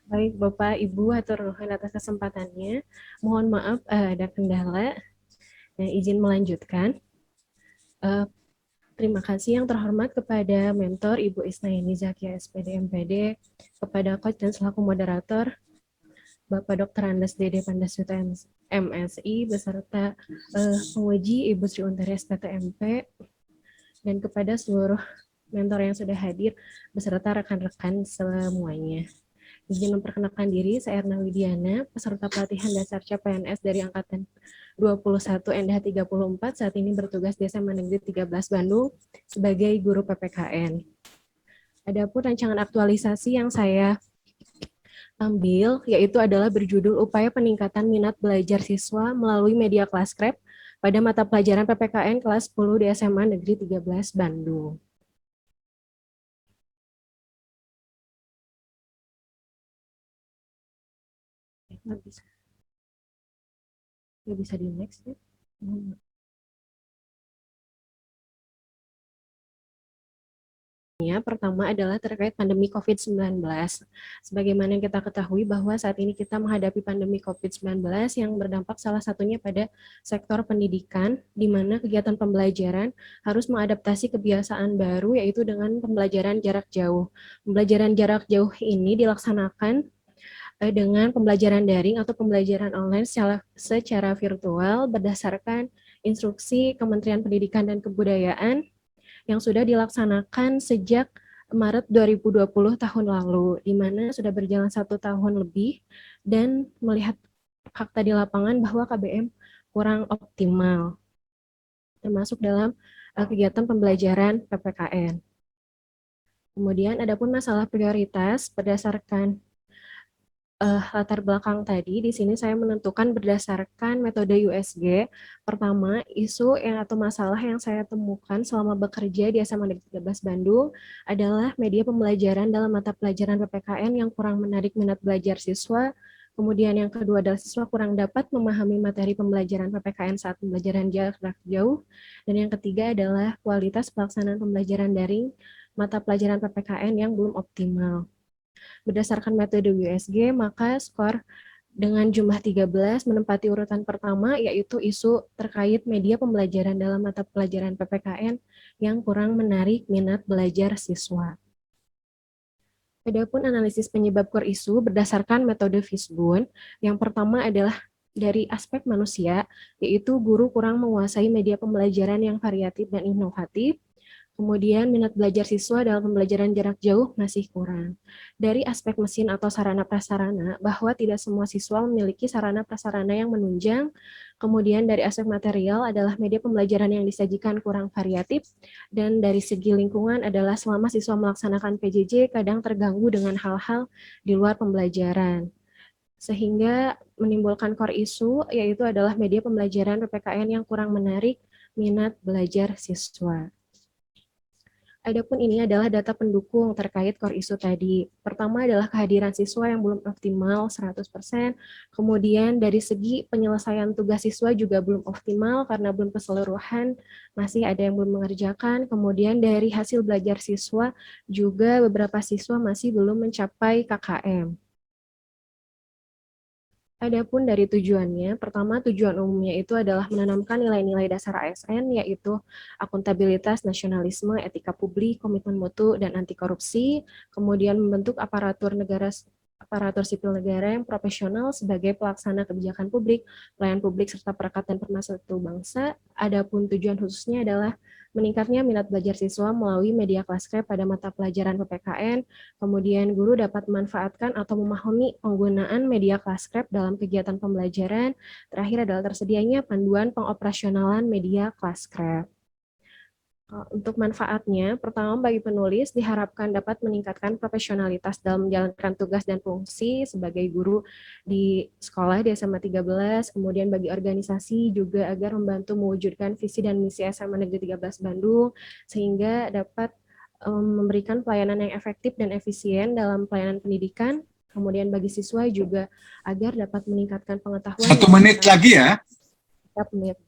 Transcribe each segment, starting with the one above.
Baik, Bapak, Ibu, hatur nuhun atas kesempatannya. Mohon maaf ada kendala. Izin melanjutkan. Eh, Terima kasih yang terhormat kepada mentor Ibu Isnaini Zakia SPD MPD, kepada coach dan selaku moderator Bapak Dr. Andes Dede Pandasuta MSI beserta penguji Ibu Sri Unteri SPTMP, dan kepada seluruh mentor yang sudah hadir beserta rekan-rekan semuanya. Izin memperkenalkan diri, saya Erna Widiana, peserta pelatihan dasar CPNS dari Angkatan 21 NDH 34, saat ini bertugas di SMA Negeri 13 Bandung sebagai guru PPKN. Adapun rancangan aktualisasi yang saya ambil, yaitu adalah berjudul Upaya Peningkatan Minat Belajar Siswa melalui Media Classcraft pada mata pelajaran PPKN kelas 10 di SMA Negeri 13 Bandung. Nggak bisa di next ya. Pertama adalah terkait pandemi COVID-19. Sebagaimana yang kita ketahui bahwa saat ini kita menghadapi pandemi COVID-19 yang berdampak salah satunya pada sektor pendidikan, di mana kegiatan pembelajaran harus mengadaptasi kebiasaan baru, yaitu dengan pembelajaran jarak jauh. Pembelajaran jarak jauh ini dilaksanakan dengan pembelajaran daring atau pembelajaran online secara virtual berdasarkan instruksi Kementerian Pendidikan dan Kebudayaan yang sudah dilaksanakan sejak Maret 2020 tahun lalu, di mana sudah berjalan 1 tahun lebih, dan melihat fakta di lapangan bahwa KBM kurang optimal, termasuk dalam kegiatan pembelajaran PPKN. Kemudian adapun masalah prioritas berdasarkan latar belakang tadi, di sini saya menentukan berdasarkan metode USG. Pertama, isu atau masalah yang saya temukan selama bekerja di SMA Negeri 13 Bandung adalah media pembelajaran dalam mata pelajaran PPKN yang kurang menarik minat belajar siswa. Kemudian yang kedua adalah siswa kurang dapat memahami materi pembelajaran PPKN saat pembelajaran jarak jauh. Dan yang ketiga adalah kualitas pelaksanaan pembelajaran daring mata pelajaran PPKN yang belum optimal. Berdasarkan metode USG, maka skor dengan jumlah 13 menempati urutan pertama, yaitu isu terkait media pembelajaran dalam mata pelajaran PPKN yang kurang menarik minat belajar siswa. Adapun analisis penyebab core isu berdasarkan metode Fishbone, yang pertama adalah dari aspek manusia, yaitu guru kurang menguasai media pembelajaran yang variatif dan inovatif. Kemudian minat belajar siswa dalam pembelajaran jarak jauh masih kurang. Dari aspek mesin atau sarana prasarana, bahwa tidak semua siswa memiliki sarana prasarana yang menunjang. Kemudian dari aspek material adalah media pembelajaran yang disajikan kurang variatif. Dan dari segi lingkungan adalah selama siswa melaksanakan PJJ kadang terganggu dengan hal-hal di luar pembelajaran. Sehingga menimbulkan core isu, yaitu adalah media pembelajaran PPKN yang kurang menarik minat belajar siswa. Adapun ini adalah data pendukung terkait core isu tadi. Pertama adalah kehadiran siswa yang belum optimal 100%, kemudian dari segi penyelesaian tugas siswa juga belum optimal karena belum keseluruhan, masih ada yang belum mengerjakan, kemudian dari hasil belajar siswa juga beberapa siswa masih belum mencapai KKM. Adapun dari tujuannya, pertama tujuan umumnya itu adalah menanamkan nilai-nilai dasar ASN, yaitu akuntabilitas, nasionalisme, etika publik, komitmen mutu, dan anti korupsi. Kemudian membentuk aparatur sipil negara yang profesional sebagai pelaksana kebijakan publik, pelayan publik, serta perekat dan pemersatu bangsa. Adapun tujuan khususnya adalah meningkatnya minat belajar siswa melalui media Classcraft pada mata pelajaran PPKN. Kemudian guru dapat memanfaatkan atau memahami penggunaan media Classcraft dalam kegiatan pembelajaran. Terakhir adalah tersedianya panduan pengoperasionalan media Classcraft. Untuk manfaatnya, pertama bagi penulis diharapkan dapat meningkatkan profesionalitas dalam menjalankan tugas dan fungsi sebagai guru di sekolah di SMA 13, kemudian bagi organisasi juga agar membantu mewujudkan visi dan misi SMA Negeri 13 Bandung, sehingga dapat memberikan pelayanan yang efektif dan efisien dalam pelayanan pendidikan. Kemudian bagi siswa juga agar dapat meningkatkan pengetahuan Satu menit lagi ya.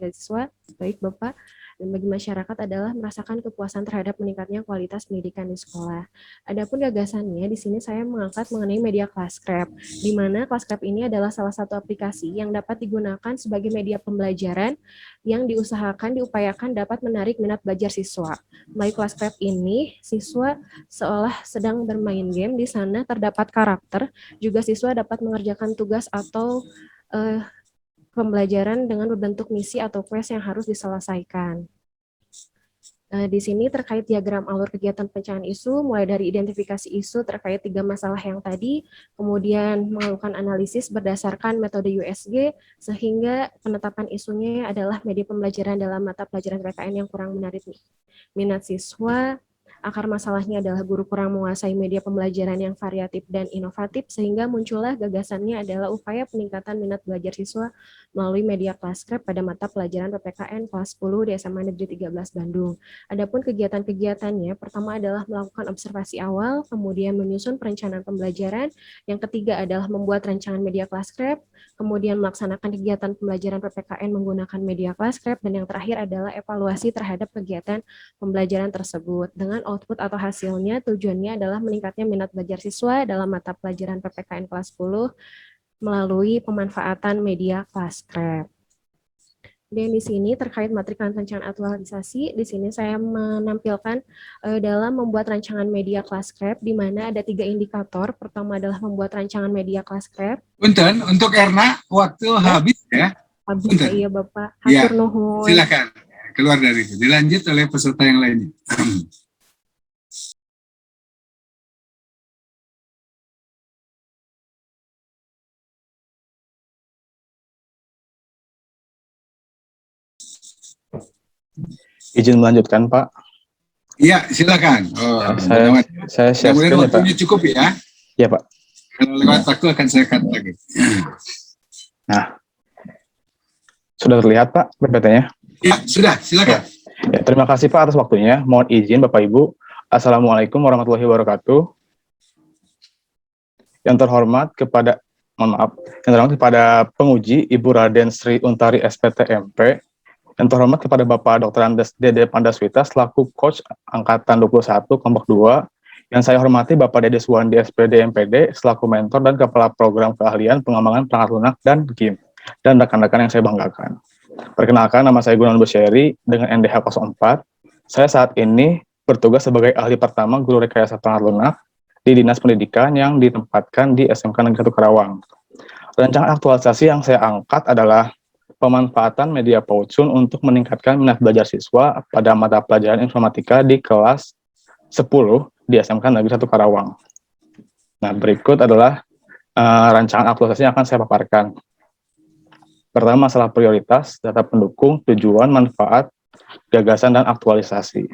siswa. Baik Bapak. dan bagi masyarakat adalah merasakan kepuasan terhadap meningkatnya kualitas pendidikan di sekolah. Adapun gagasannya, di sini saya mengangkat mengenai media Classcraft, di mana Classcraft ini adalah salah satu aplikasi yang dapat digunakan sebagai media pembelajaran yang diupayakan dapat menarik minat belajar siswa. Melalui Classcraft ini, siswa seolah sedang bermain game. Di sana terdapat karakter, juga siswa dapat mengerjakan tugas atau pembelajaran dengan berbentuk misi atau quest yang harus diselesaikan. Di sini terkait diagram alur kegiatan pecahan isu, mulai dari identifikasi isu terkait 3 masalah yang tadi, kemudian melakukan analisis berdasarkan metode USG, sehingga penetapan isunya adalah media pembelajaran dalam mata pelajaran PKN yang kurang menarik minat siswa. Akar masalahnya adalah guru kurang menguasai media pembelajaran yang variatif dan inovatif, sehingga muncullah gagasannya adalah upaya peningkatan minat belajar siswa melalui media Classcraft pada mata pelajaran PPKN kelas 10 di SMA Negeri 13 Bandung. Adapun kegiatan-kegiatannya, pertama adalah melakukan observasi awal, kemudian menyusun perencanaan pembelajaran, yang ketiga adalah membuat rancangan media Classcraft, kemudian melaksanakan kegiatan pembelajaran PPKN menggunakan media Classcraft, dan yang terakhir adalah evaluasi terhadap kegiatan pembelajaran tersebut. Dengan output atau hasilnya, tujuannya adalah meningkatnya minat belajar siswa dalam mata pelajaran PPKN kelas 10 melalui pemanfaatan media Classcraft. Dan di sini terkait matrikan rancangan aktualisasi, di sini saya menampilkan dalam membuat rancangan media Classcraft, di mana ada 3 indikator. Pertama adalah membuat rancangan media Classcraft. Punten, untuk Erna, waktu habis ya. Habis ya, iya Bapak. Ya, Hatur nuhun. silakan keluar dari itu. Dilanjut oleh peserta yang lainnya. Izin melanjutkan, Pak. Iya, silakan. Saya kemudian waktunya cukup ya. Iya, Pak. Kalau lewat waktu akan saya cut lagi. Nah, sudah terlihat, Pak, PPT-nya? Ya, sudah. Silakan. Ya, terima kasih, Pak, atas waktunya. Mohon izin, Bapak Ibu. Assalamualaikum warahmatullahi wabarakatuh. Yang terhormat kepada penguji Ibu Raden Sri Untari SPTMP, yang terhormat kepada Bapak Dr. Andes Dede Pandaswita selaku Coach Angkatan 21 Kelompok 2, yang saya hormati Bapak Dede Suwandi SPD MPD selaku mentor dan Kepala Program Keahlian Pengembangan Perangkat Lunak dan GIM, dan rekan-rekan yang saya banggakan. Perkenalkan, nama saya Gunawan Busyeri dengan NDH 04. Saya saat ini bertugas sebagai ahli pertama guru rekayasa perangkat lunak di Dinas Pendidikan yang ditempatkan di SMK Negeri 1 Karawang. Rancangan aktualisasi yang saya angkat adalah pemanfaatan media Powchun untuk meningkatkan minat belajar siswa pada mata pelajaran informatika di kelas 10 di SMK Negeri 1 Karawang. Nah, berikut adalah rancangan aktualisasi yang akan saya paparkan. Pertama, masalah prioritas, data pendukung, tujuan, manfaat, gagasan, dan aktualisasi.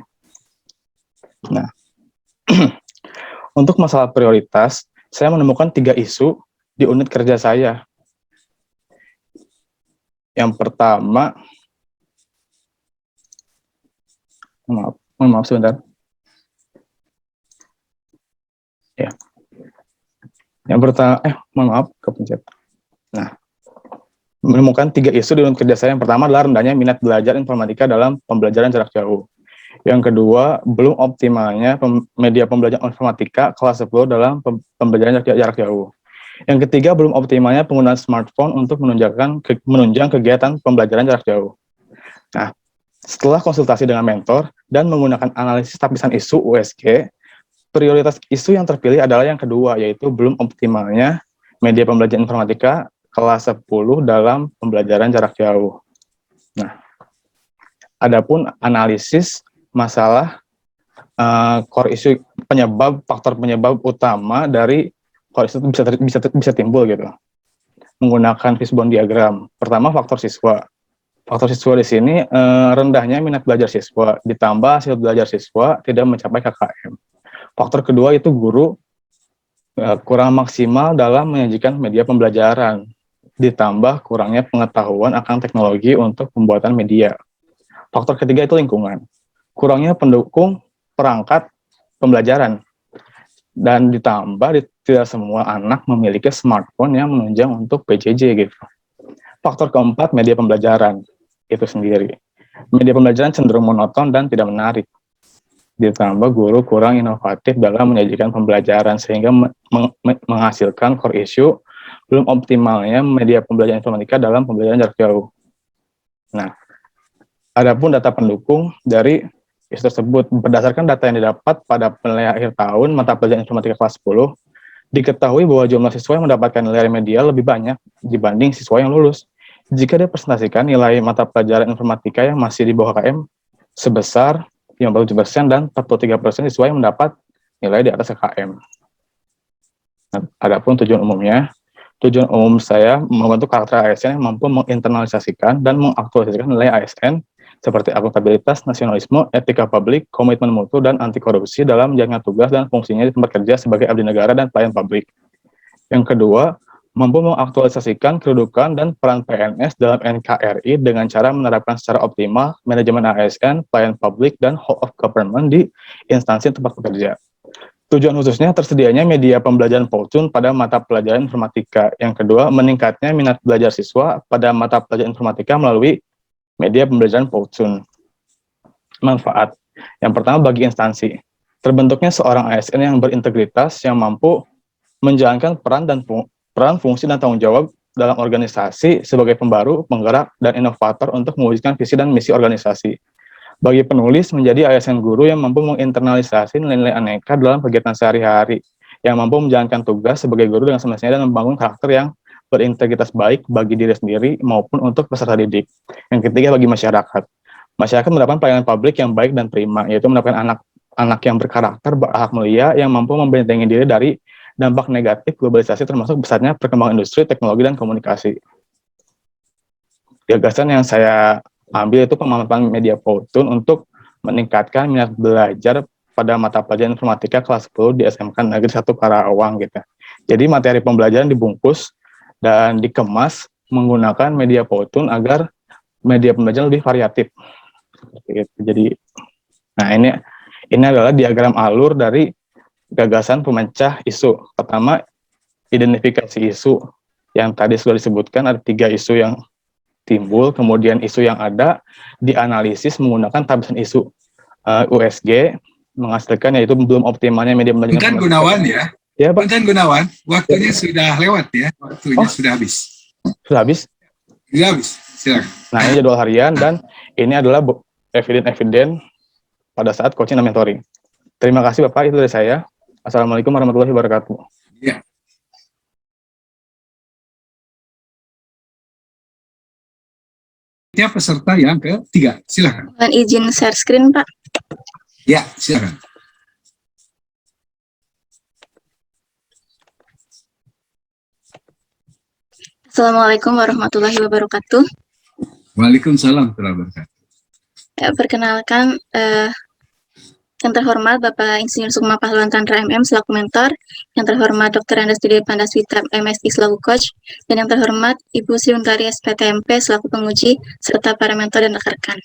Nah, untuk masalah prioritas, saya menemukan 3 isu di unit kerja saya. Yang pertama, maaf sebentar. Ya. Yang pertama, maaf, kepencet. Nah, menemukan 3 isu di unit kerja saya. Yang pertama adalah rendahnya minat belajar informatika dalam pembelajaran jarak jauh. Yang kedua, belum optimalnya media pembelajaran informatika kelas 10 dalam pembelajaran jarak jauh. Yang ketiga, belum optimalnya penggunaan smartphone untuk menunjang kegiatan pembelajaran jarak jauh. Nah, setelah konsultasi dengan mentor dan menggunakan analisis lapisan isu USG, prioritas isu yang terpilih adalah yang kedua, yaitu belum optimalnya media pembelajaran informatika kelas 10 dalam pembelajaran jarak jauh. Nah, adapun analisis masalah core isu faktor penyebab utama dari core isu bisa timbul gitu. Menggunakan fishbone diagram. Pertama, faktor siswa. Faktor siswa di sini rendahnya minat belajar siswa ditambah hasil belajar siswa tidak mencapai KKM. Faktor kedua itu guru kurang maksimal dalam menyajikan media pembelajaran ditambah kurangnya pengetahuan akan teknologi untuk pembuatan media. Faktor ketiga itu lingkungan. Kurangnya pendukung perangkat pembelajaran, dan ditambah tidak semua anak memiliki smartphone yang menunjang untuk PJJ gitu. Faktor keempat, media pembelajaran itu sendiri. Media pembelajaran cenderung monoton dan tidak menarik. Ditambah guru kurang inovatif dalam menyajikan pembelajaran sehingga menghasilkan core issue belum optimalnya media pembelajaran informatika dalam pembelajaran jarak jauh. Nah, adapun data pendukung dari isu tersebut berdasarkan data yang didapat pada penilaian akhir tahun mata pelajaran informatika kelas 10, diketahui bahwa jumlah siswa yang mendapatkan nilai remedial lebih banyak dibanding siswa yang lulus. Jika dipresentasikan nilai mata pelajaran informatika yang masih di bawah KM sebesar 57% dan 43% siswa yang mendapat nilai di atas KM. Nah, adapun tujuan umum saya membentuk karakter ASN yang mampu menginternalisasikan dan mengaktualisasikan nilai ASN seperti akuntabilitas, nasionalisme, etika publik, komitmen mutu, dan anti korupsi dalam menjalankan tugas dan fungsinya di tempat kerja sebagai abdi negara dan pelayan publik. Yang kedua, mampu mengaktualisasikan kedudukan dan peran PNS dalam NKRI dengan cara menerapkan secara optimal manajemen ASN, pelayan publik, dan whole of government di instansi tempat bekerja. Tujuan khususnya tersedianya media pembelajaran Powtun pada mata pelajaran informatika. Yang kedua, meningkatnya minat belajar siswa pada mata pelajaran informatika melalui media pembelajaran Powtun. Manfaat. Yang pertama bagi instansi. Terbentuknya seorang ASN yang berintegritas yang mampu menjalankan peran, fungsi, dan tanggung jawab dalam organisasi sebagai pembaru, penggerak, dan inovator untuk mewujudkan visi dan misi organisasi. Bagi penulis, menjadi ASN guru yang mampu menginternalisasi nilai-nilai aneka dalam kegiatan sehari-hari, yang mampu menjalankan tugas sebagai guru dengan semestinya dan membangun karakter yang berintegritas baik bagi diri sendiri maupun untuk peserta didik. Yang ketiga, bagi masyarakat. Masyarakat mendapatkan pelayanan publik yang baik dan prima, yaitu mendapatkan anak yang berkarakter, berakhlak mulia, yang mampu membentengi diri dari dampak negatif globalisasi termasuk besarnya perkembangan industri, teknologi, dan komunikasi. Gagasan yang saya ambil itu pemanfaatan media Powtun untuk meningkatkan minat belajar pada mata pelajaran informatika kelas 10 di SMK Negeri 1 Karawang gitu. Jadi materi pembelajaran dibungkus dan dikemas menggunakan media Powtun agar media pembelajaran lebih variatif. Jadi, nah ini adalah diagram alur dari gagasan pemecah isu. Pertama, identifikasi isu yang tadi sudah disebutkan, ada 3 isu yang timbul, kemudian isu yang ada dianalisis menggunakan tabisan isu USG, menghasilkan yaitu belum optimalnya media pembelajaran. Bukan Gunawan ya? Ya, Pak. Bukan Gunawan, waktunya sudah lewat ya, waktunya sudah habis. Sudah habis? Sudah habis, silakan. Nah, ini jadwal harian dan ini adalah eviden pada saat coaching dan mentoring. Terima kasih Bapak, itu dari saya. Assalamualaikum warahmatullahi wabarakatuh. Ya. Ya, peserta yang ketiga, silakan. Mohon izin share screen, Pak. Ya, silakan. Assalamualaikum warahmatullahi wabarakatuh. Waalaikumsalam warahmatullahi wabarakatuh. Ya, perkenalkan, yang terhormat Bapak Insinyur Sukma Pahlawan Chandra MM selaku mentor, yang terhormat Dr. Andes Dede Pandaswita MSI selaku coach, dan yang terhormat Ibu Sri Untari SPTMP selaku penguji, serta para mentor dan rekan-rekan.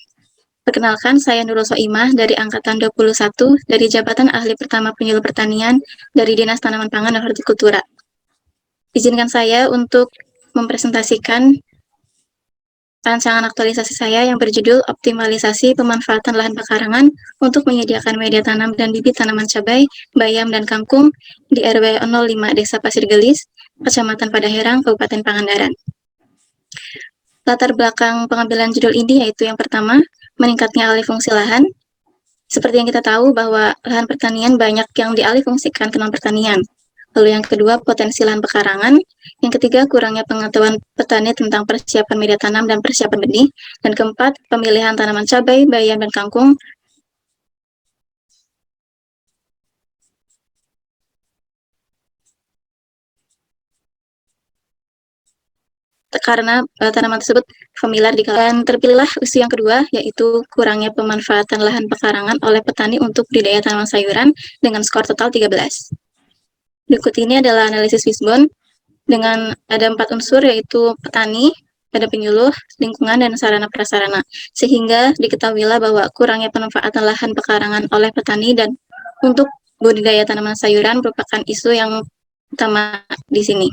Perkenalkan, saya Nurul Soimah dari Angkatan 21 dari Jabatan Ahli Pertama Penyuluh Pertanian dari Dinas Tanaman Pangan dan Hortikultura. Izinkan saya untuk mempresentasikan rancangan aktualisasi saya yang berjudul Optimalisasi Pemanfaatan Lahan Pekarangan untuk menyediakan media tanam dan bibit tanaman cabai, bayam, dan kangkung di RW 05 Desa Pasir Gelis, Kecamatan Padaherang, Kabupaten Pangandaran. Latar belakang pengambilan judul ini yaitu yang pertama, meningkatnya alih fungsi lahan. Seperti yang kita tahu bahwa lahan pertanian banyak yang dialih fungsikan ke non-pertanian. Lalu yang kedua, potensi lahan pekarangan. Yang ketiga, kurangnya pengetahuan petani tentang persiapan media tanam dan persiapan benih. Dan keempat, pemilihan tanaman cabai, bayam, dan kangkung. Karena tanaman tersebut familiar dan terpilihlah isu yang kedua, yaitu kurangnya pemanfaatan lahan pekarangan oleh petani untuk budidaya tanaman sayuran dengan skor total 13. Berikut ini adalah analisis Wisbon dengan ada 4 unsur, yaitu petani, ada penyuluh, lingkungan, dan sarana prasarana. Sehingga diketahuilah bahwa kurangnya pemanfaatan lahan pekarangan oleh petani dan untuk budidaya tanaman sayuran merupakan isu yang utama di sini.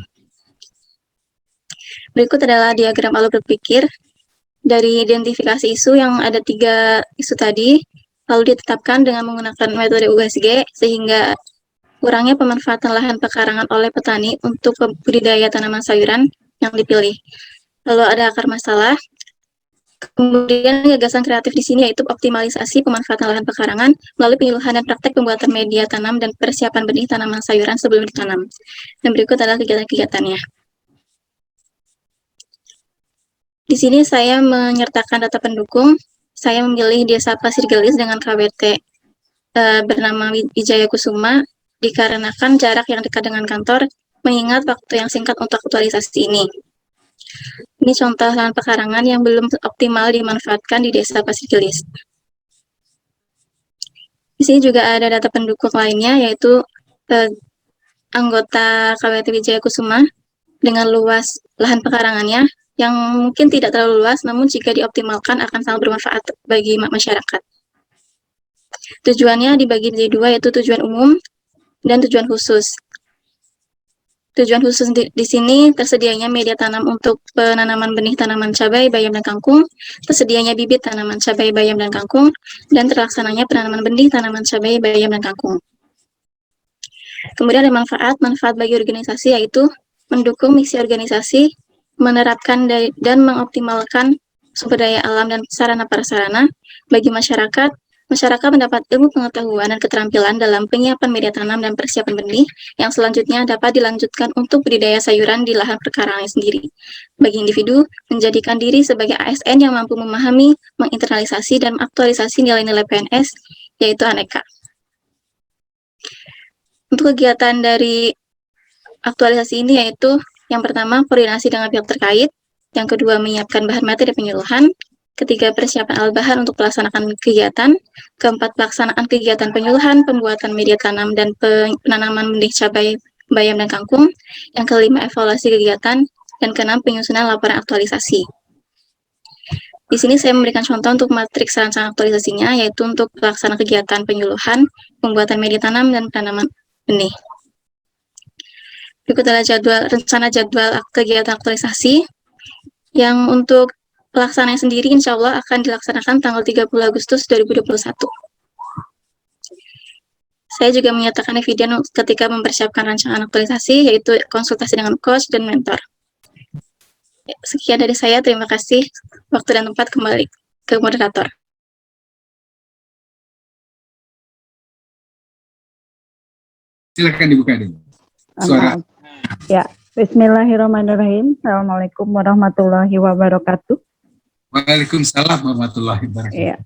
Berikut adalah diagram alur berpikir. Dari identifikasi isu yang ada 3 isu tadi, lalu ditetapkan dengan menggunakan metode USG, sehingga kurangnya pemanfaatan lahan pekarangan oleh petani untuk budidaya tanaman sayuran yang dipilih. Lalu ada akar masalah. Kemudian gagasan kreatif di sini yaitu optimalisasi pemanfaatan lahan pekarangan melalui penyuluhan dan praktek pembuatan media tanam dan persiapan benih tanaman sayuran sebelum ditanam. Dan berikut adalah kegiatan-kegiatannya. Di sini saya menyertakan data pendukung. Saya memilih Desa Pasir Gelis dengan KWT bernama Wijaya Kusuma dikarenakan jarak yang dekat dengan kantor, mengingat waktu yang singkat untuk aktualisasi ini. Ini contoh lahan pekarangan yang belum optimal dimanfaatkan di Desa Pasir Gelis. Di sini juga ada data pendukung lainnya, yaitu anggota KWT Wijaya Kusuma dengan luas lahan pekarangannya yang mungkin tidak terlalu luas, namun jika dioptimalkan akan sangat bermanfaat bagi masyarakat. Tujuannya dibagi menjadi 2, yaitu tujuan umum dan tujuan khusus. Tujuan khusus di sini tersedianya media tanam untuk penanaman benih tanaman cabai, bayam, dan kangkung, tersedianya bibit tanaman cabai, bayam, dan kangkung, dan terlaksananya penanaman benih tanaman cabai, bayam, dan kangkung. Kemudian ada manfaat bagi organisasi, yaitu mendukung misi organisasi, menerapkan dan mengoptimalkan sumber daya alam dan sarana prasarana bagi masyarakat. Masyarakat mendapat ilmu pengetahuan dan keterampilan dalam penyiapan media tanam dan persiapan benih yang selanjutnya dapat dilanjutkan untuk budidaya sayuran di lahan perkarangan sendiri. Bagi individu, menjadikan diri sebagai ASN yang mampu memahami, menginternalisasi, dan mengaktualisasi nilai-nilai PNS, yaitu aneka. Untuk kegiatan dari aktualisasi ini yaitu yang pertama, koordinasi dengan pihak terkait, yang kedua, menyiapkan bahan materi penyuluhan, ketiga, persiapan alat bahan untuk melaksanakan kegiatan, keempat, pelaksanaan kegiatan penyuluhan, pembuatan media tanam, dan penanaman benih cabai, bayam, dan kangkung, yang kelima, evaluasi kegiatan, dan keenam, penyusunan laporan aktualisasi. Di sini saya memberikan contoh untuk matriks rancangan aktualisasinya, yaitu untuk pelaksanaan kegiatan penyuluhan, pembuatan media tanam, dan penanaman benih. Berikut adalah rencana jadwal kegiatan aktualisasi yang untuk pelaksanaan sendiri insya Allah akan dilaksanakan tanggal 30 Agustus 2021. Saya juga menyatakan eviden ketika mempersiapkan rancangan aktualisasi, yaitu konsultasi dengan coach dan mentor. Sekian dari saya, terima kasih. Waktu dan tempat kembali ke moderator. Silakan dibuka dulu. Suara. Ya, Bismillahirrahmanirrahim. Assalamualaikum warahmatullahi wabarakatuh. Waalaikumsalam warahmatullahi wabarakatuh. Ya,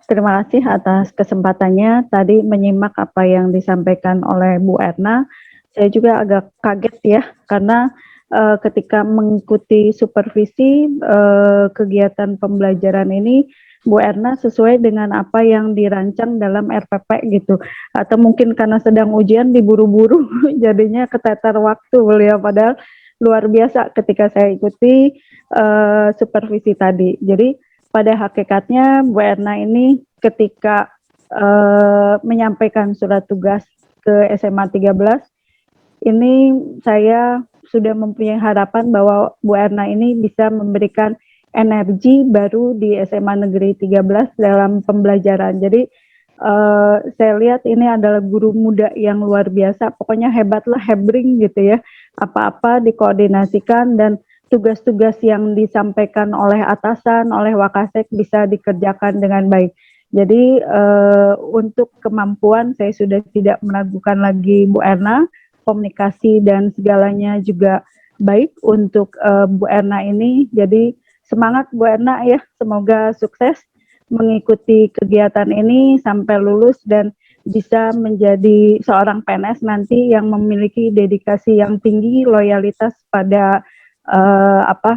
terima kasih atas kesempatannya. Tadi menyimak apa yang disampaikan oleh Bu Erna. Saya juga agak kaget ya, karena ketika mengikuti supervisi kegiatan pembelajaran ini, Bu Erna sesuai dengan apa yang dirancang dalam RPP gitu. Atau mungkin karena sedang ujian diburu-buru, jadinya keteter waktu beliau. Padahal luar biasa ketika saya ikuti supervisi tadi. Jadi pada hakikatnya Bu Erna ini ketika menyampaikan surat tugas ke SMA 13, ini saya sudah mempunyai harapan bahwa Bu Erna ini bisa memberikan energi baru di SMA Negeri 13 dalam pembelajaran. Jadi saya lihat ini adalah guru muda yang luar biasa, pokoknya hebatlah, hebring gitu ya. Apa-apa dikoordinasikan dan tugas-tugas yang disampaikan oleh atasan, oleh Wakasek bisa dikerjakan dengan baik. Jadi untuk kemampuan saya sudah tidak meragukan lagi Bu Erna, komunikasi dan segalanya juga baik untuk Bu Erna ini. Jadi semangat Bu Erna ya, semoga sukses mengikuti kegiatan ini sampai lulus dan bisa menjadi seorang PNS nanti yang memiliki dedikasi yang tinggi, loyalitas pada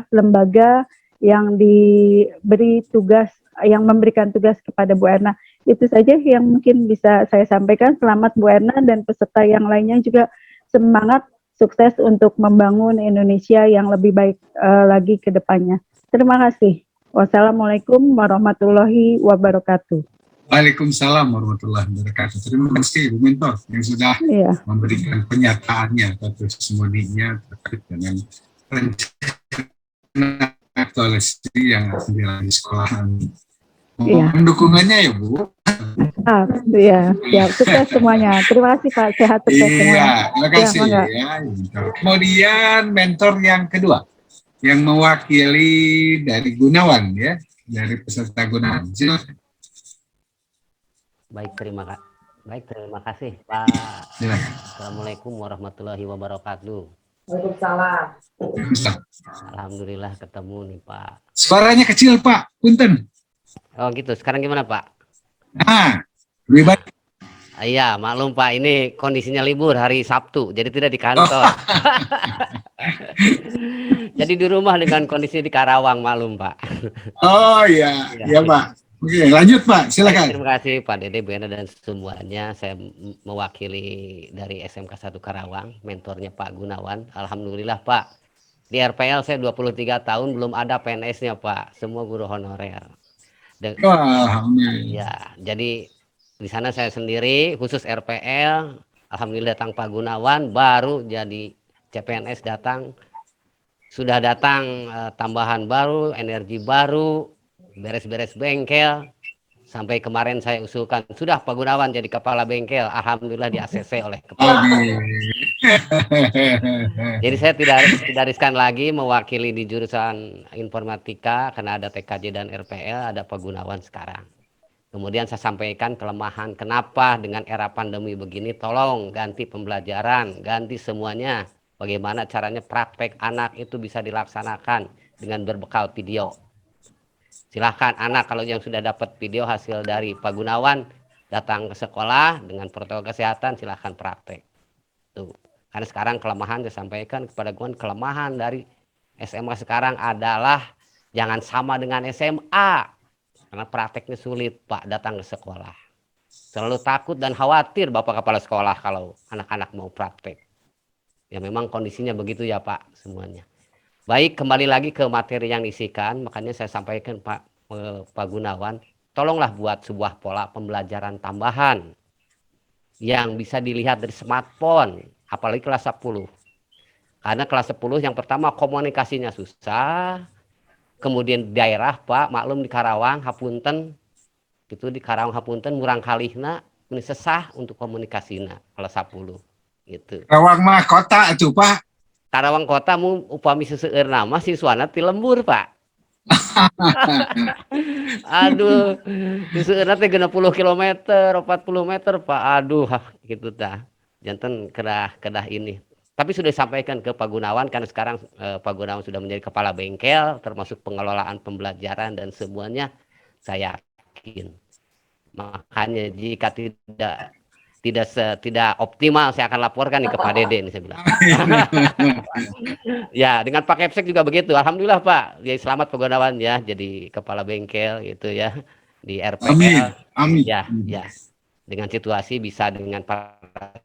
lembaga yang diberi tugas, yang memberikan tugas kepada Bu Erna. Itu saja yang mungkin bisa saya sampaikan. Selamat Bu Erna dan peserta yang lainnya juga semangat, sukses untuk membangun Indonesia yang lebih baik lagi ke depannya. Terima kasih. Wassalamualaikum warahmatullahi wabarakatuh. Waalaikumsalam warahmatullahi wabarakatuh. Terima kasih Bu Mentor yang sudah memberikan penyataannya atau testimoninya terkait dengan rencana aktualisasi yang dilakukan di sekolahan. Iya. Mohon dukungannya ya Bu. Iya, ya, sukses semuanya. Terima kasih Pak, sehat sukses semua. Iya, terima kasih mangga. ya. Kemudian mentor yang kedua yang mewakili dari Gunawan ya, dari peserta Gunawan. Silakan. Baik, terima kasih Pak. Silakan. Assalamualaikum warahmatullahi wabarakatuh. Waalaikumsalam. Alhamdulillah ketemu nih Pak. Suaranya kecil Pak, punten. Oh gitu, sekarang gimana Pak? Nah, lebih baik. Iya, maklum Pak, ini kondisinya libur hari Sabtu, jadi tidak di kantor. Jadi di rumah dengan kondisi di Karawang, maklum Pak. Oh iya, iya Pak. Oke, lanjut Pak, silakan. Terima kasih Pak Dede, Bu Ena, dan semuanya. Saya mewakili dari SMK 1 Karawang, mentornya Pak Gunawan. Alhamdulillah Pak, di RPL saya 23 tahun belum ada PNS-nya Pak, semua guru honorer. Wah, ya, jadi di sana saya sendiri khusus RPL. Alhamdulillah datang Pak Gunawan, baru jadi CPNS datang. Sudah datang tambahan baru, energi baru, beres-beres bengkel. Sampai kemarin saya usulkan, sudah Pak Gunawan jadi kepala bengkel. Alhamdulillah di ACC oleh kepala. Jadi saya tidak riskan lagi mewakili di jurusan informatika karena ada TKJ dan RPL, ada Pak Gunawan sekarang. Kemudian saya sampaikan kelemahan kenapa dengan era pandemi begini, tolong ganti pembelajaran, ganti semuanya. Bagaimana caranya praktek anak itu bisa dilaksanakan dengan berbekal video. Silahkan anak kalau yang sudah dapat video hasil dari Pak Gunawan, datang ke sekolah dengan protokol kesehatan, silahkan praktek. Tuh. Karena sekarang kelemahan saya sampaikan kepada Gunawan, kelemahan dari SMA sekarang adalah jangan sama dengan SMA. Karena prakteknya sulit Pak, datang ke sekolah. Selalu takut dan khawatir Bapak Kepala Sekolah kalau anak-anak mau praktek. Ya memang kondisinya begitu ya Pak semuanya. Baik, kembali lagi ke materi yang diisikan. Makanya saya sampaikan Pak Gunawan, tolonglah buat sebuah pola pembelajaran tambahan yang bisa dilihat dari smartphone, apalagi kelas 10. Karena kelas 10 yang pertama komunikasinya susah. Kemudian daerah Pak, maklum di Karawang, Hapunten, itu di Karawang Hapunten, murang kalihna, ini sesah untuk komunikasinya kelas 10. Gitu. Karawang mah kota itu Pak. Karawang kota mu upami seseueur nama siswana ti lembur Pak. Aduh, seseueurna teh 60 km, 40 meter Pak. Aduh, gitu tah. Janten kedah ini. Tapi sudah disampaikan ke Pak Gunawan karena sekarang Pak Gunawan sudah menjadi kepala bengkel, termasuk pengelolaan pembelajaran dan semuanya, saya yakin. Makanya jika tidak optimal, saya akan laporkan nih ke Pak Dede nih saya bilang. Ya, dengan Pak Kepsek juga begitu. Alhamdulillah Pak, ya selamat Pak Gunawan ya, jadi kepala bengkel gitu ya di RPL. Amin. Amin. Ya, ya. Dengan situasi bisa dengan para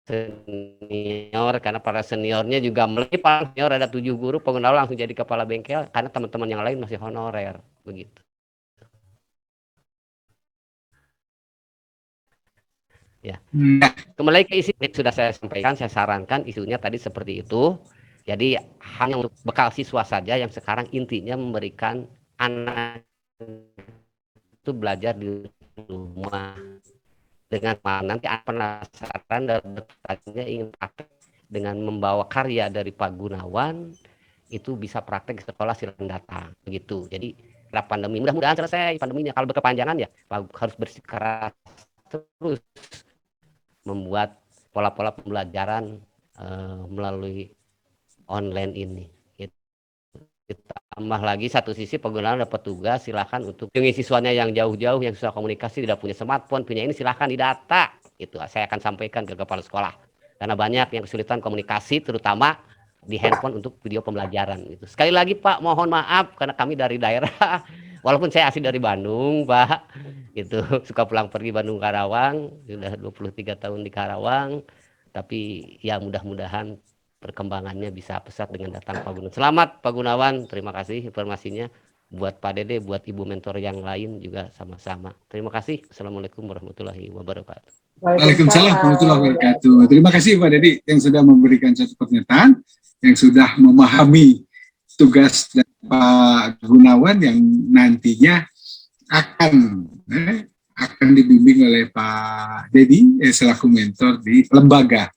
senior, karena para seniornya juga melihat para senior ada 7 guru, Pak Gunawan langsung jadi kepala bengkel karena teman-teman yang lain masih honorer begitu. Ya. Kembali ke isi sudah saya sampaikan, saya sarankan isunya tadi seperti itu. Jadi hanya untuk bekal siswa saja yang sekarang intinya memberikan anak itu belajar di rumah. Dengan nanti penasaran dan bertanya ingin praktek dengan membawa karya dari Pak Gunawan itu bisa praktek di sekolah, silakan datang begitu. Jadi pandemi mudah-mudahan selesai pandeminya. Kalau berkepanjangan ya harus bersikeras terus membuat pola-pola pembelajaran melalui online ini. Tambah lagi satu sisi Pak Gunawan dapat tugas, silahkan untuk siswanya yang jauh-jauh yang susah komunikasi, tidak punya smartphone, punya ini silahkan didata. Itu saya akan sampaikan ke kepala sekolah. Karena banyak yang kesulitan komunikasi, terutama di handphone untuk video pembelajaran. Itu. Sekali lagi Pak, mohon maaf karena kami dari daerah, walaupun saya asli dari Bandung Pak, itu suka pulang pergi Bandung Karawang, sudah 23 tahun di Karawang, tapi ya mudah-mudahan perkembangannya bisa pesat dengan datang Pak Gunawan. Selamat Pak Gunawan, terima kasih informasinya. Buat Pak Dede, buat Ibu mentor yang lain juga sama-sama. Terima kasih. Assalamualaikum warahmatullahi wabarakatuh. Waalaikumsalam warahmatullahi wabarakatuh. Terima kasih Pak Dede yang sudah memberikan satu pernyataan, yang sudah memahami tugas dari Pak Gunawan yang nantinya akan dibimbing oleh Pak Dedi selaku mentor di lembaga.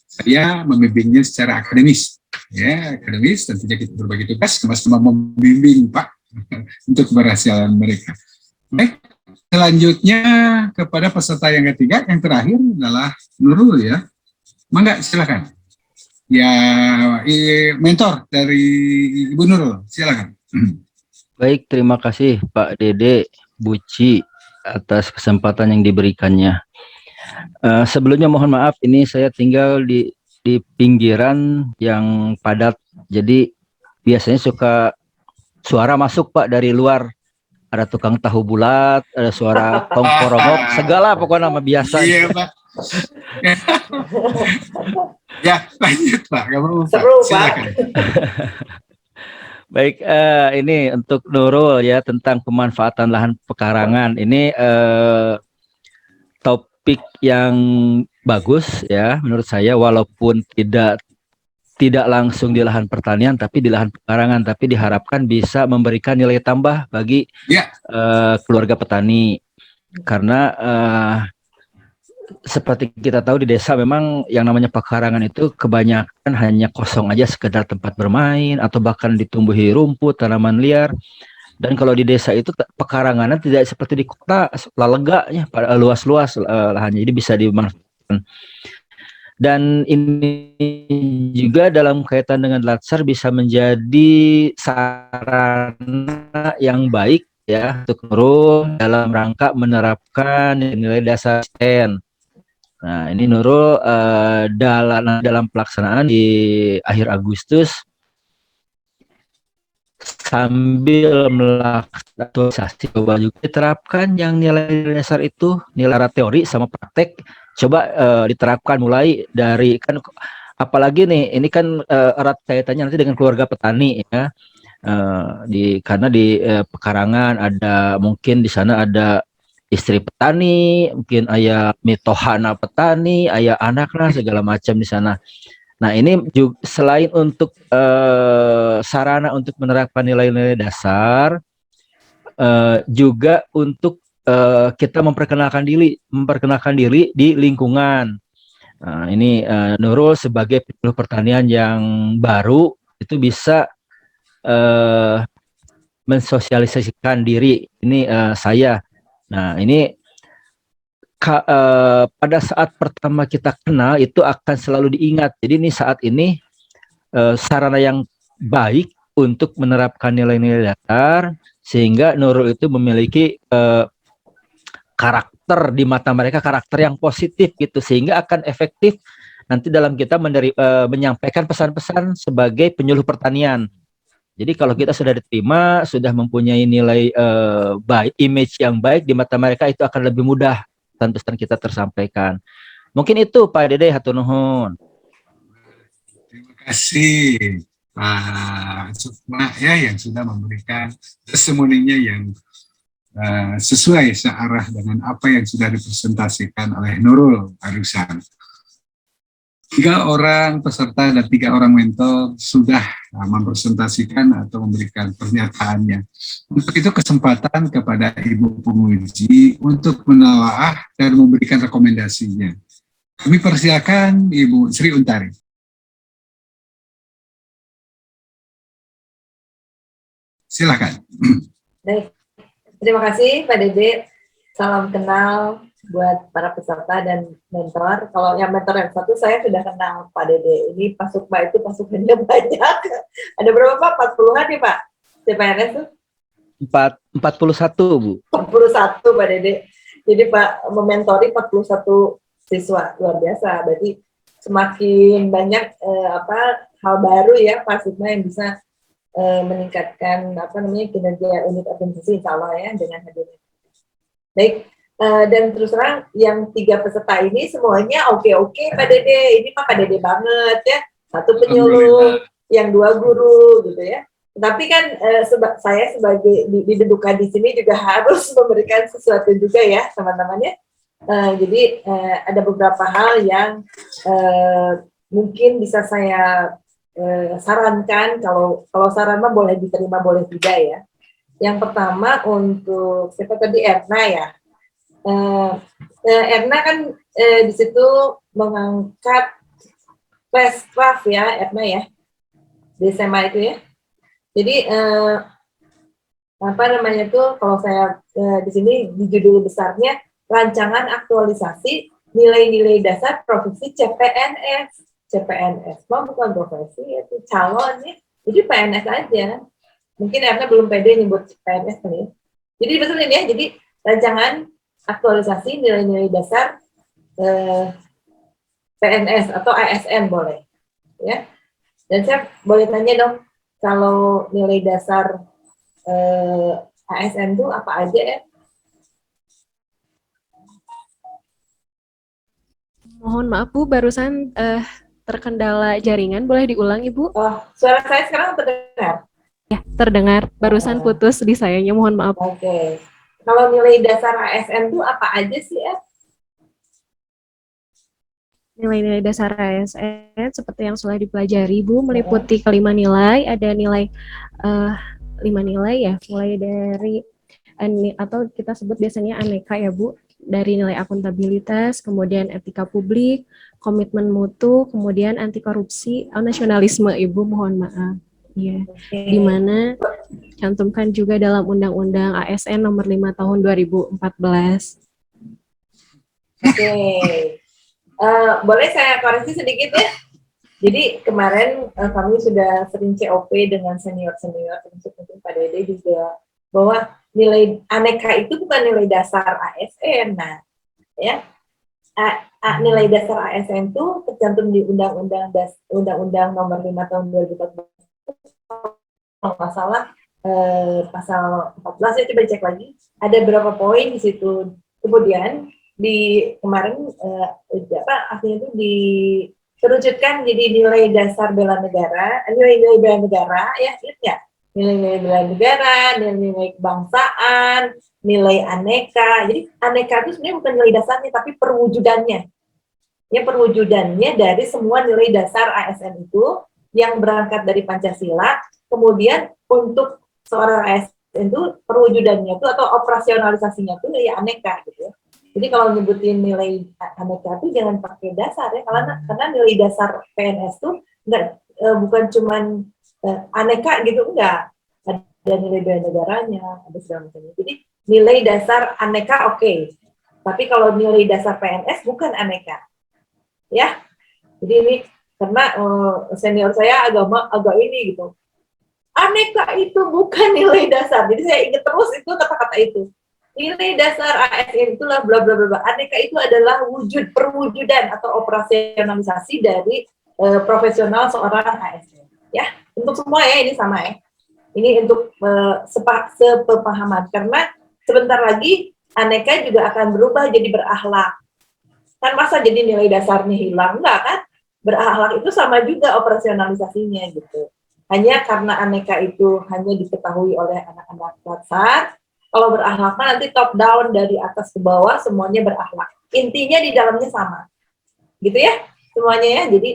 Saya membimbingnya secara akademis, ya akademis. Tentunya kita berbagi tugas sama-sama membimbing Pak untuk keberhasilan mereka. Baik, selanjutnya kepada peserta yang ketiga, yang terakhir adalah Nurul ya. Mangga silakan. Ya, mentor dari Ibu Nurul, silakan. Baik, terima kasih Pak Dede, Buci atas kesempatan yang diberikannya. Sebelumnya mohon maaf, ini saya tinggal di pinggiran yang padat, jadi biasanya suka suara masuk Pak dari luar. Ada tukang tahu bulat, ada suara tongkorongok, segala pokoknya nama biasa. Iya Pak. Ya lanjut Pak, nggak apa-apa. Seru Pak. Silakan. Baik, ini untuk Nurul ya tentang pemanfaatan lahan pekarangan. Ini topik yang bagus ya menurut saya, walaupun tidak langsung di lahan pertanian tapi di lahan pekarangan, tapi diharapkan bisa memberikan nilai tambah bagi keluarga petani. Karena seperti kita tahu di desa memang yang namanya pekarangan itu kebanyakan hanya kosong aja, sekedar tempat bermain atau bahkan ditumbuhi rumput, tanaman liar. Dan kalau di desa itu pekarangannya tidak seperti di kota, lega-leganya pada luas-luas lahannya, jadi bisa dimanfaatkan. Dan ini juga dalam kaitan dengan Latsar bisa menjadi sarana yang baik ya untuk Nurul dalam rangka menerapkan nilai dasar STEN. Nah, ini Nurul dalam pelaksanaan di akhir Agustus sambil melakukan aktualisasi, coba juga diterapkan yang nilai dasar itu, nilai teori sama praktek, coba diterapkan mulai dari, kan apalagi nih ini kan erat kaitannya nanti dengan keluarga petani ya. Karena di pekarangan ada, mungkin di sana ada istri petani, mungkin ayah mitohana petani, ayah anak lah segala macam di sana. Nah, ini juga selain untuk sarana untuk menerapkan nilai-nilai dasar, juga untuk kita memperkenalkan diri di lingkungan. Nah, ini Nurul sebagai penyuluh pertanian yang baru itu bisa mensosialisasikan diri. Ini saya. Nah, ini pada saat pertama kita kenal itu akan selalu diingat. Jadi ini saat ini sarana yang baik untuk menerapkan nilai-nilai dasar, sehingga Nurul itu memiliki karakter di mata mereka, karakter yang positif gitu, sehingga akan efektif nanti dalam kita menyampaikan pesan-pesan sebagai penyuluh pertanian. Jadi kalau kita sudah diterima, sudah mempunyai nilai baik, image yang baik di mata mereka, itu akan lebih mudah pesan-pesan kita tersampaikan. Mungkin itu Pak Dede, hatur nuhun. Terima kasih Pak Sukma ya yang sudah memberikan testimoninya yang sesuai searah dengan apa yang sudah dipresentasikan oleh Nurul barusan. 3 orang peserta dan 3 orang mentor sudah mempresentasikan atau memberikan pernyataannya. Untuk itu kesempatan kepada Ibu penguji untuk menelaah dan memberikan rekomendasinya. Kami persilakan Ibu Sri Untari. Silakan. Baik, terima kasih Pak Dede. Salam kenal buat para peserta dan mentor. Kalau yang mentor yang satu saya sudah kenal Pak Dede. Ini Pak Sukma itu pasukannya banyak. Ada berapa Pak? 40-an nih Pak? CPNS tuh? 41 Bu. 41 Pak Dede. Jadi Pak mementori 41 siswa, luar biasa. Berarti semakin banyak hal baru ya Pak Sukma yang bisa meningkatkan kinerja unit organisasi, insya Allah ya dengan hadirnya. Baik. Dan terus terang yang 3 peserta ini semuanya oke Pak Dede. Ini Pak Dede banget ya. 1 penyuluh, yang 2 guru gitu ya. Tapi kan saya sebagai didudukan di sini juga harus memberikan sesuatu juga ya teman-teman ya. Jadi ada beberapa hal yang mungkin bisa saya sarankan, kalau saran mah boleh diterima boleh tidak ya. Yang pertama untuk siapa tadi, Erna ya. Erna kan di situ mengangkat flashcraft ya, Erna ya, di SMA itu ya. Jadi apa namanya tuh, kalau saya di sini di judul besarnya rancangan aktualisasi nilai-nilai dasar profesi CPNS. CPNS mah bukan profesi, itu calon ya. Jadi PNS aja. Mungkin Erna belum pede nyebut PNS nih. Jadi betul ini ya. Jadi rancangan aktualisasi nilai-nilai dasar PNS atau ASN boleh, ya. Dan saya boleh tanya dong, kalau nilai dasar ASN itu apa aja ya? Mohon maaf Bu, barusan terkendala jaringan, boleh diulang Ibu? Oh, suara saya sekarang terdengar? Ya, terdengar. Barusan putus di sayanya, mohon maaf. Oke. Kalau nilai dasar ASN itu apa aja sih ya? Nilai-nilai dasar ASN seperti yang sudah dipelajari Bu, meliputi kelima nilai, ada nilai 5 nilai ya, mulai dari atau kita sebut biasanya aneka ya Bu, dari nilai akuntabilitas, kemudian etika publik, komitmen mutu, kemudian anti korupsi, nasionalisme Ibu, mohon maaf. Ya, di mana cantumkan juga dalam Undang-Undang ASN nomor 5 tahun 2014. Oke. Boleh saya koreksi sedikit ya? Jadi kemarin kami sudah sering COP dengan senior-senior, termasuk mungkin Pak Dede juga, bahwa nilai aneka itu bukan nilai dasar ASN. Nah, ya, nilai dasar ASN itu tercantum di Undang-Undang nomor 5 tahun 2014. Kalau nggak salah pasal 14 ya, coba cek lagi. Ada berapa poin di situ. Kemudian di kemarin artinya itu diterucutkan jadi nilai dasar bela negara, nilai-nilai bela negara ya, ingat nggak? Nilai-nilai bela negara, nilai-nilai kebangsaan, nilai aneka. Jadi aneka itu sebenarnya bukan nilai dasarnya, tapi perwujudannya. Ya, perwujudannya dari semua nilai dasar ASN itu yang berangkat dari Pancasila, kemudian untuk seorang ASN itu perwujudannya itu atau operasionalisasinya itu ya aneka gitu ya. Jadi kalau nyebutin nilai aneka itu jangan pakai dasar ya, karena nilai dasar PNS itu bukan cuman aneka gitu, enggak. Ada nilai bela negaranya, ada segala macam. Jadi nilai dasar aneka oke. Tapi kalau nilai dasar PNS bukan aneka. Ya. Jadi ini karena senior saya agak ini gitu. Aneka itu bukan nilai dasar. Jadi saya ingat terus itu kata-kata itu. Nilai dasar ASN itulah bla bla bla. Aneka itu adalah perwujudan atau operasionalisasi dari profesional seorang ASN. Ya, untuk semua ya ini sama ya. Ini untuk sepepahaman, karena sebentar lagi aneka juga akan berubah jadi berakhlak. Kan masa jadi nilai dasarnya hilang, enggak kan? Berakhlak itu sama juga operasionalisasinya gitu. Hanya karena aneka itu hanya diketahui oleh anak-anak dasar, kalau berakhlak nanti top down dari atas ke bawah semuanya berakhlak. Intinya di dalamnya sama. Gitu ya, semuanya ya. Jadi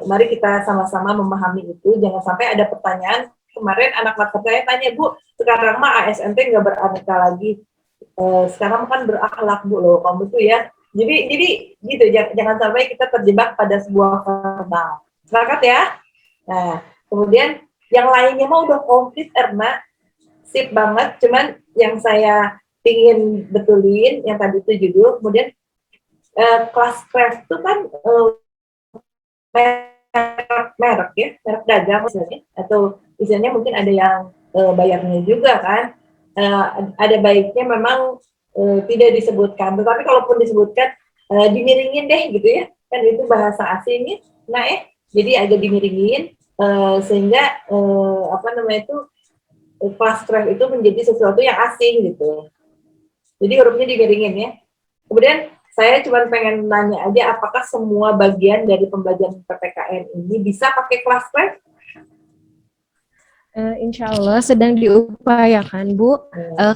mari kita sama-sama memahami itu, jangan sampai ada pertanyaan. Kemarin anak kelas saya tanya, Bu, sekarang mah ASN nggak beraneka lagi, sekarang kan berakhlak Bu loh, kamu tuh ya. Jadi gitu, jangan sampai kita terjebak pada sebuah verbal. Sepakat ya? Nah, kemudian yang lainnya mah udah komplit, Erna, sip banget. Cuman yang saya pingin betulin, yang tadi itu judul, kemudian kelas craft itu kan merek ya, merek dagang misalnya, atau misalnya mungkin ada yang bayarnya juga kan, ada baiknya memang tidak disebutkan, tetapi kalaupun disebutkan dimiringin deh gitu ya, kan itu bahasa asingnya, nah jadi agak dimiringin sehingga apa namanya itu kelas craft itu menjadi sesuatu yang asing gitu, jadi hurufnya dimiringin ya. Kemudian saya cuma pengen nanya aja, apakah semua bagian dari pembelajaran PPKN ini bisa pakai kelas craft? Insya Allah sedang diupayakan, Bu.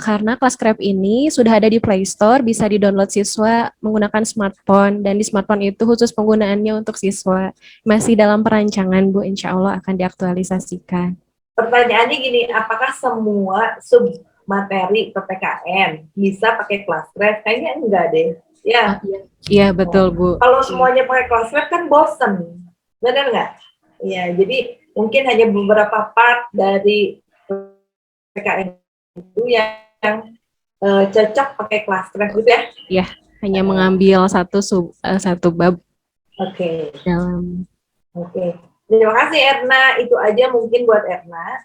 Karena kelas Krep ini sudah ada di Play Store, bisa di-download siswa menggunakan smartphone, dan di smartphone itu khusus penggunaannya untuk siswa. Masih dalam perancangan, Bu. Insya Allah akan diaktualisasikan. Pertanyaannya gini, apakah semua sub materi PPKN bisa pakai kelas Krep? Kayaknya enggak deh. Ya. Iya, betul, Bu. Kalau semuanya pakai kelas Krep kan bosen. Benar nggak? Ya, jadi mungkin hanya beberapa part dari PPKN itu yang cocok pakai kelas Krep gitu ya? Iya, hanya mengambil satu bab Oke. dalam. Oke. Terima kasih Erna, itu aja mungkin buat Erna.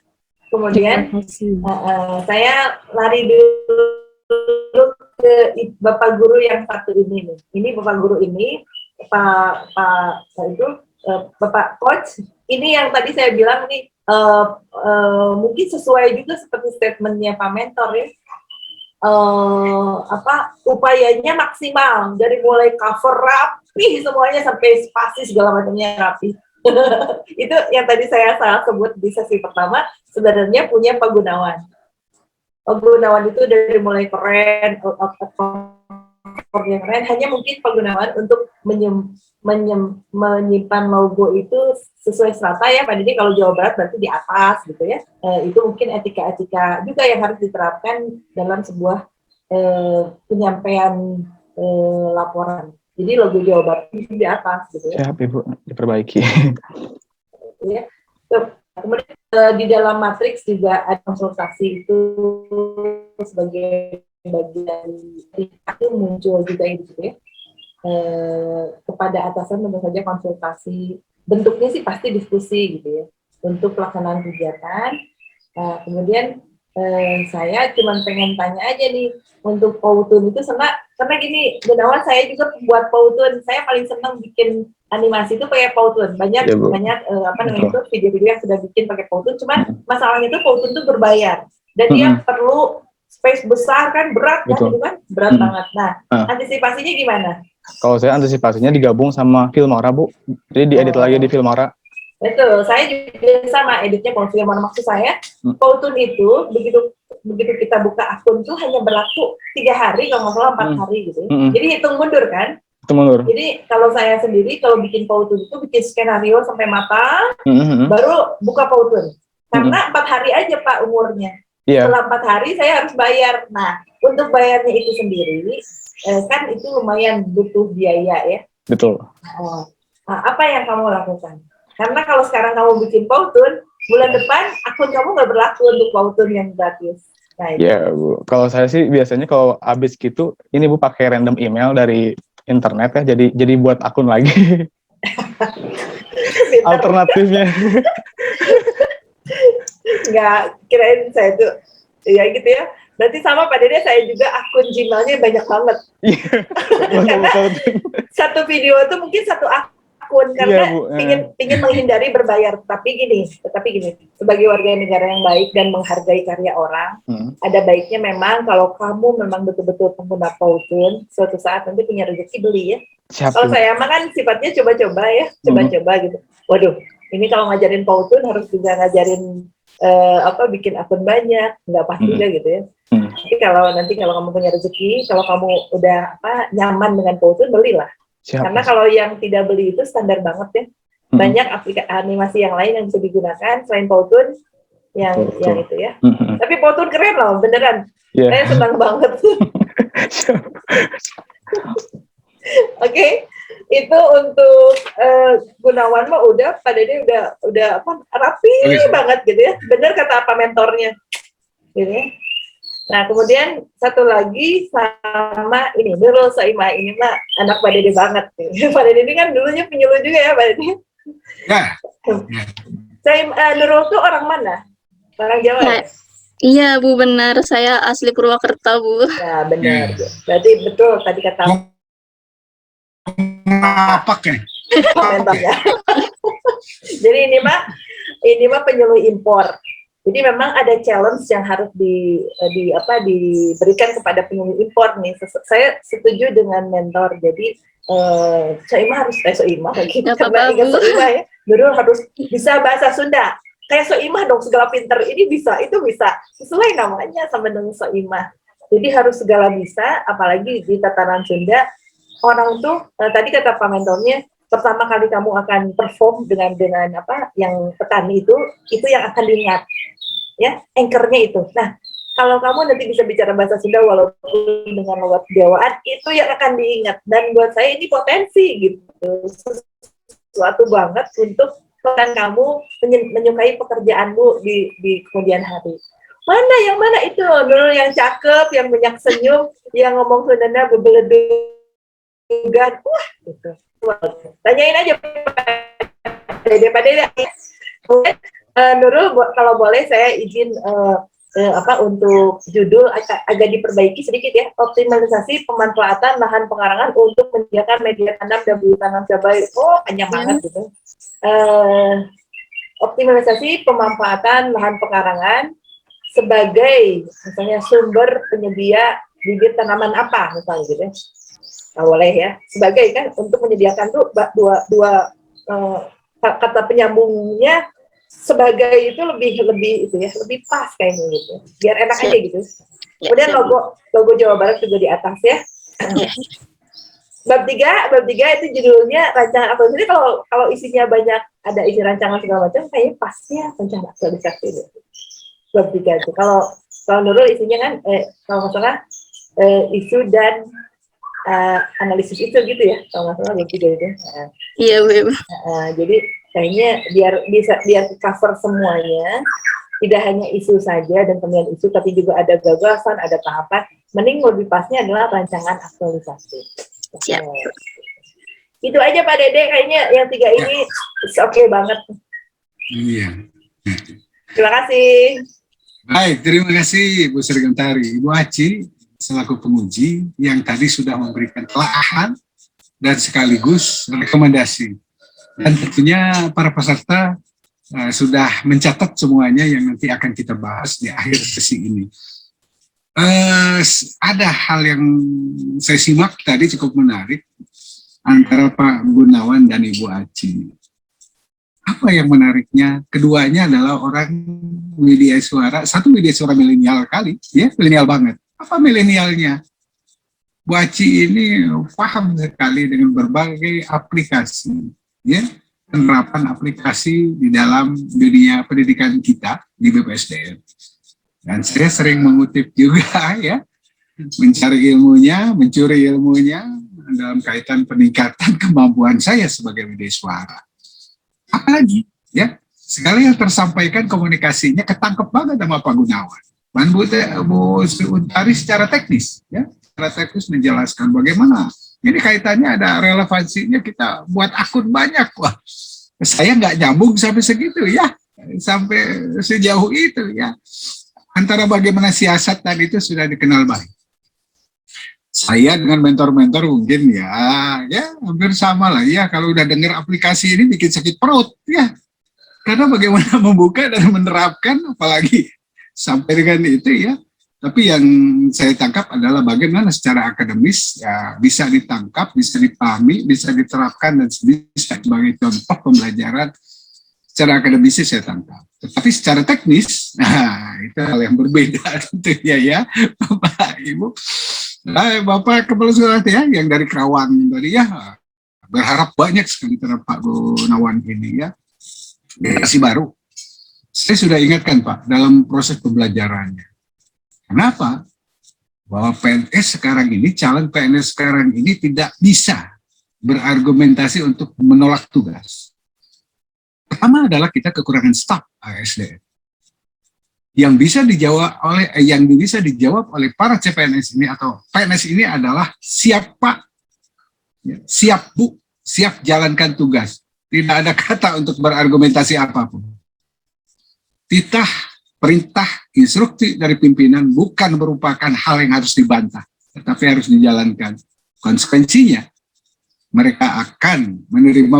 Kemudian Terima kasih. saya lari dulu ke Bapak Guru yang satu ini nih. Ini Bapak Guru ini, Bapak Coach. Ini yang tadi saya bilang nih, mungkin sesuai juga seperti statementnya Pak Mentor ya. Upayanya maksimal dari mulai cover rapi semuanya sampai spasi segala macamnya rapi. Itu yang tadi saya salah sebut di sesi pertama, sebenarnya punya Pak Gunawan. Pak Gunawan itu dari mulai keren, yang keren, hanya mungkin Pak Gunawan untuk menyimpan logo itu sesuai strata ya Pak Didi, kalau Jawa Barat berarti di atas gitu ya. Itu mungkin etika-etika juga yang harus diterapkan dalam sebuah penyampaian laporan. Jadi logo Jawa Barat itu di atas gitu ya. Siap Ibu, diperbaiki. Ya. Kemudian di dalam matriks juga ada konsultasi itu sebagai bagian itu muncul juga gitu ya. Kepada atasan tentu saja konsultasi, bentuknya sih pasti diskusi gitu ya untuk pelaksanaan kegiatan. Kemudian saya cuma pengen tanya aja nih untuk Pautun itu karena gini, Gunawan saya juga buat Pautun, saya paling senang bikin animasi itu pakai Pautun, banyak itu video-video yang sudah bikin pakai Pautun, cuman masalahnya itu Pautun itu berbayar dan dia perlu space besar kan, berat kan, gitu kan, berat banget. Nah, antisipasinya gimana? Kalau saya antisipasinya digabung sama Filmora, Bu. Jadi diedit lagi di Filmora. Betul, saya juga sama editnya kalau Filmora. Maksud saya, Pautun itu begitu kita buka akun tuh hanya berlaku 3 hari, kalau nggak salah 4 hari gitu. Jadi hitung mundur kan? Hitung mundur. Jadi kalau saya sendiri kalau bikin Pautun itu bikin skenario sampai matang, baru buka Pautun. Karena 4 hari aja Pak umurnya. Setelah 4 hari saya harus bayar. Nah, untuk bayarnya itu sendiri, kan itu lumayan butuh biaya ya. Betul. Nah, apa yang kamu lakukan? Karena kalau sekarang kamu bikin Pautun, bulan depan akun kamu nggak berlaku untuk Pautun yang gratis. Nah, ya Bu, kalau saya sih biasanya kalau habis gitu, ini Bu pakai random email dari internet ya, jadi buat akun lagi. Alternatifnya. Nggak, kirain saya tuh, ya gitu ya. Berarti sama Pak Dede, saya juga akun Gmail-nya banyak banget. Karena satu video itu mungkin satu akun, karena ingin menghindari berbayar. Tapi gini, sebagai warga negara yang baik dan menghargai karya orang, ada baiknya memang kalau kamu memang betul-betul pengguna Pautun, suatu saat nanti punya rezeki beli ya. Kalau saya mah kan sifatnya coba-coba ya, coba-coba gitu. Waduh, ini kalau ngajarin Pautun harus juga ngajarin bikin akun banyak, nggak pasti juga gitu ya. Tapi kalau kamu punya rezeki, kalau kamu udah nyaman dengan Pautun, belilah. Karena kalau yang tidak beli itu standar banget ya. Banyak aplikasi animasi yang lain yang bisa digunakan selain Pautun yang itu ya. Tapi Pautun keren loh, beneran. Saya senang banget. Oke. Itu untuk Gunawan mah udah Pak Dede udah rapi banget gitu ya. Bener kata apa mentornya. Gitu ya. Nah, kemudian satu lagi sama ini, Nurul Soimah, ini mah anak Pak Dede banget. Pak Dede ini kan dulunya penyuluh juga ya Pak Dede. Nurul tuh orang mana? Orang Jawa ya? Iya Bu, benar. Saya asli Purwakarta Bu. Ya benar. Berarti betul tadi kata mentornya. Jadi ini mah penyuluh impor. Jadi memang ada challenge yang harus diberikan kepada penyuluh impor nih. Saya setuju dengan mentor. Jadi Soimah harus Soimah lagi karena ingat Soimah ya. Nurul harus bisa bahasa Sunda. kayak soimah dong, segala pinter ini bisa, itu bisa, sesuai namanya sama dengan soimah. Jadi harus segala bisa, apalagi di tatanan Sunda, orang tuh, tadi kata Pak Mentornya, pertama kali kamu akan perform dengan apa yang petani itu yang akan diingat, ya, anchornya itu. Nah, kalau kamu nanti bisa bicara bahasa Sunda walaupun dengan logat Jawaan, itu yang akan diingat. Dan buat saya ini potensi gitu, sesuatu banget untuk kan kamu menyukai pekerjaanmu di kemudian hari. Mana yang mana itu? Dulu yang cakep, yang banyak senyum, yang ngomong Sundanya bebeledugan. Wah, gitu. Tanyain aja Pak Dede. Nurul, kalau boleh saya izin untuk judul agak diperbaiki sedikit ya. Optimalisasi pemanfaatan lahan pekarangan untuk menyediakan media tanam dan bulu tanam cabai. Oh, panjang banget gitu. Optimalisasi pemanfaatan lahan pekarangan sebagai misalnya sumber penyedia bibit tanaman apa misalnya gitu. Nah, boleh ya. Sebagai kan untuk menyediakan tuh dua kata penyambungnya sebagai itu lebih itu ya, lebih pas kayaknya gitu. Biar enak aja gitu. Kemudian logo Jawa Barat juga di atas ya. Bab 3 itu judulnya rancangan aktualisasi. Kalau isinya banyak, ada isi rancangan segala macam, kayaknya pasnya rencana aktualisasi itu. Bab 3 itu. Kalau Nurul isinya kan kalau nggak salah isu dan analisis itu gitu ya, kalau nggak salah bab 3 itu. Iya, Bu. Jadi kayaknya biar cover semuanya, tidak hanya isu saja dan pemilihan isu, tapi juga ada gagasan, ada tahapan. Mending lebih pasnya adalah rancangan aktualisasi. Siap. Itu aja Pak Dede, kayaknya yang 3 ini oke banget. Iya. Terima kasih. Baik, terima kasih Bu Srigantari. Ibu Aci selaku penguji yang tadi sudah memberikan telaahan dan sekaligus rekomendasi. Dan tentunya para peserta sudah mencatat semuanya yang nanti akan kita bahas di akhir sesi ini. Ada hal yang saya simak tadi cukup menarik antara Pak Gunawan dan Ibu Aci. Apa yang menariknya? Keduanya adalah orang media suara, satu media suara milenial kali, ya milenial banget. Apa milenialnya? Bu Aci ini paham sekali dengan berbagai aplikasi, ya penerapan aplikasi di dalam dunia pendidikan kita di BPSDM. Dan saya sering mengutip juga ya, mencari ilmunya, mencuri ilmunya dalam kaitan peningkatan kemampuan saya sebagai media suara. Apalagi ya, sekali yang tersampaikan komunikasinya ketangkep banget sama Pak Gunawan. Dan Bu Untari secara teknis, ya, secara teknis menjelaskan bagaimana. Ini kaitannya ada relevansinya, kita buat akun banyak. Wah, saya nggak nyambung sampai segitu ya, sampai sejauh itu ya. Antara bagaimana siasat tadi itu sudah dikenal baik. Saya dengan mentor-mentor mungkin ya hampir sama lah ya. Kalau udah dengar aplikasi ini bikin sakit perut ya. Karena bagaimana membuka dan menerapkan, apalagi sampai dengan itu ya. Tapi yang saya tangkap adalah bagaimana secara akademis ya bisa ditangkap, bisa dipahami, bisa diterapkan dan bisa sebagai contoh pembelajaran. Secara akademisnya saya tangkap. Tetapi secara teknis, nah itu hal yang berbeda tentunya ya, Bapak Ibu. Nah, Bapak Kepala Sekolah ya, yang dari Kerawang tadi ya, berharap banyak sekali terhadap Pak Gunawan ini ya. Generasi baru. Saya sudah ingatkan Pak, dalam proses pembelajarannya. Kenapa? Bahwa PNS sekarang ini, calon PNS sekarang ini tidak bisa berargumentasi untuk menolak tugas. Pertama adalah kita kekurangan staf ASDM. Yang bisa dijawab oleh para CPNS ini atau PNS ini adalah siap Pak, siap Bu, siap jalankan tugas. Tidak ada kata untuk berargumentasi apapun. Titah, perintah, instruksi dari pimpinan bukan merupakan hal yang harus dibantah, tetapi harus dijalankan. Konsekuensinya, mereka akan menerima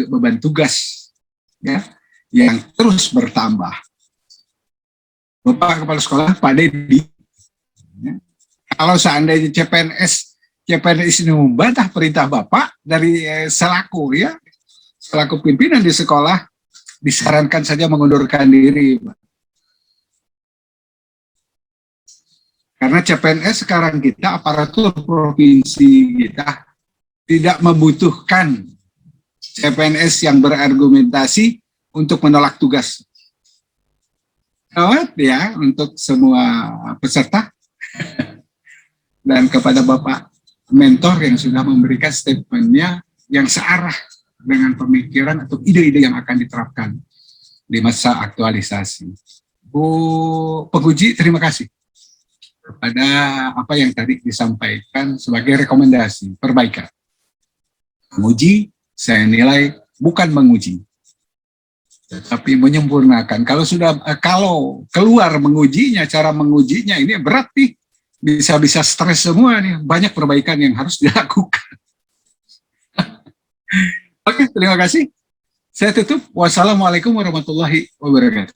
beban tugas ya, yang terus bertambah. Bapak Kepala Sekolah, Pak Dedi, ya, kalau seandainya CPNS ini membantah perintah Bapak dari selaku pimpinan di sekolah, disarankan saja mengundurkan diri, Pak. Karena CPNS sekarang kita, aparatur provinsi kita, tidak membutuhkan CPNS yang berargumentasi untuk menolak tugas. Selamat ya untuk semua peserta dan kepada Bapak mentor yang sudah memberikan statementnya yang searah dengan pemikiran atau ide-ide yang akan diterapkan di masa aktualisasi. Bu Penguji, terima kasih kepada apa yang tadi disampaikan sebagai rekomendasi perbaikan. Menguji, saya nilai bukan menguji, tetapi menyempurnakan. Kalau keluar mengujinya, cara mengujinya ini berat nih, bisa stres semua nih, banyak perbaikan yang harus dilakukan. Oke, terima kasih. Saya tutup. Wassalamualaikum warahmatullahi wabarakatuh.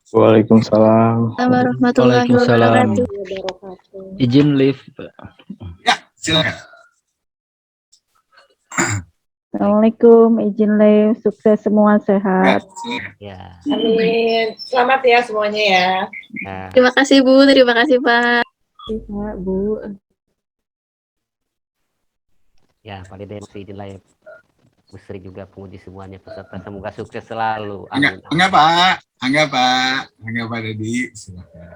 Waalaikumsalam. Warahmatullahi Waalaikumsalam. wabarakatuh. Izin live. Ya, silakan. Assalamualaikum, izin live, sukses semua, Ya, sehat. silakan. Ya. Amin. Selamat ya semuanya ya. Nah, Terima kasih Bu, terima kasih Pak. Pak, Bu. ya Pak Dede masih izin live. Bu Sri juga penguji semuanya peserta. Semoga sukses selalu. Enggak, Amin. Pak. Enggak, Pak Dedi, silakan.